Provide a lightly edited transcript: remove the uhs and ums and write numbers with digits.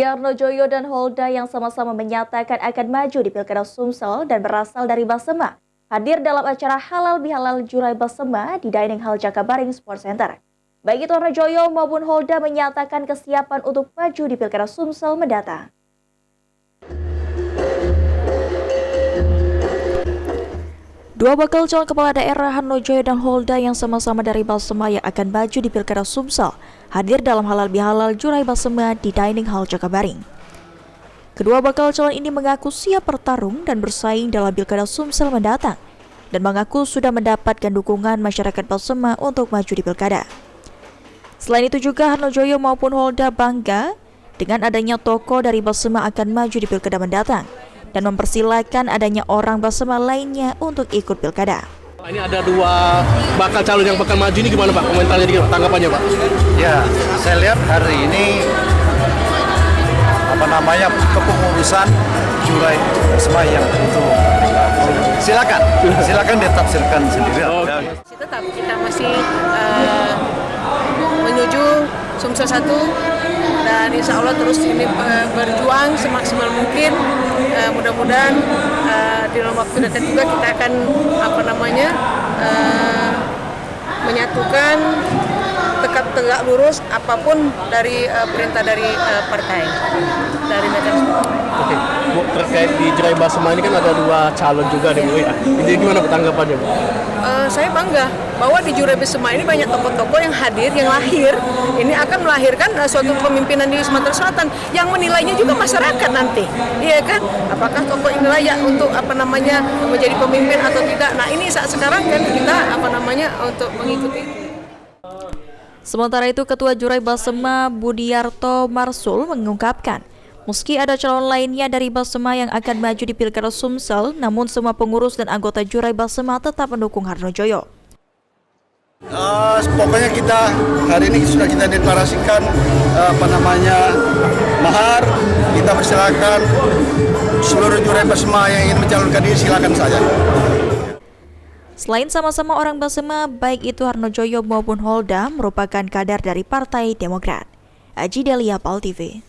Yarno Joyo dan Holda yang sama-sama menyatakan akan maju di Pilkada Sumsel dan berasal dari Basema hadir dalam acara Halal Bihalal Jurai Basema di Dining Hall Jakabaring Sports Center. Baik itu Yarno Joyo maupun Holda menyatakan kesiapan untuk maju di Pilkada Sumsel mendatang. Dua bakal calon kepala daerah Yarno Joyo dan Holda yang sama-sama dari Basema yang akan maju di Pilkada Sumsel hadir dalam Halal Bihalal Jurai Basema di Dining Hall Jakabaring. Kedua bakal calon ini mengaku siap bertarung dan bersaing dalam Pilkada Sumsel mendatang dan mengaku sudah mendapatkan dukungan masyarakat Basema untuk maju di Pilkada. Selain itu juga Yarno Joyo maupun Holda bangga dengan adanya tokoh dari Basema akan maju di Pilkada mendatang dan mempersilahkan adanya orang Basema lainnya untuk ikut pilkada. Ini ada dua bakal calon yang bakal maju, ini gimana Pak? Komentarnya dikit, tanggapannya Pak? Ya, saya lihat hari ini kepengurusan Jurai Basema yang itu silakan ditafsirkan sendiri. Tetap kita masih menuju Sumsel 1 dan insya Allah terus ini berjuang semaksimal mungkin. Mudah-mudahan di dalam waktu dekat juga kita akan menyatukan tegak lurus apapun dari perintah dari partai dari mekanisme. Oke, Bu, terkait di Jurai Basema ini kan ada dua calon juga di Bu. Ini gimana tanggapannya Bu? Saya bangga bahwa di Jurai Basema ini banyak tokoh-tokoh yang hadir, yang lahir. Ini akan melahirkan suatu pemimpinan di Sumatera Selatan yang menilainya juga masyarakat nanti, iya kan? Apakah tokoh ini layak untuk menjadi pemimpin atau tidak? Nah ini saat sekarang kan kita untuk mengikuti. Sementara itu Ketua Jurai Basema Budiarto Marsul mengungkapkan, meski ada calon lainnya dari Basema yang akan maju di Pilkada Sumsel, namun semua pengurus dan anggota Jurai Basema tetap mendukung Yarno Joyo. Pokoknya kita hari ini sudah kita deklarasikan mahar, kita persilakan seluruh Jurai Basema yang ingin mencalonkan diri silakan saja. Selain sama-sama orang Basema, baik itu Yarno Joyo maupun Holda merupakan kader dari Partai Demokrat. Aji Delia, PAL TV.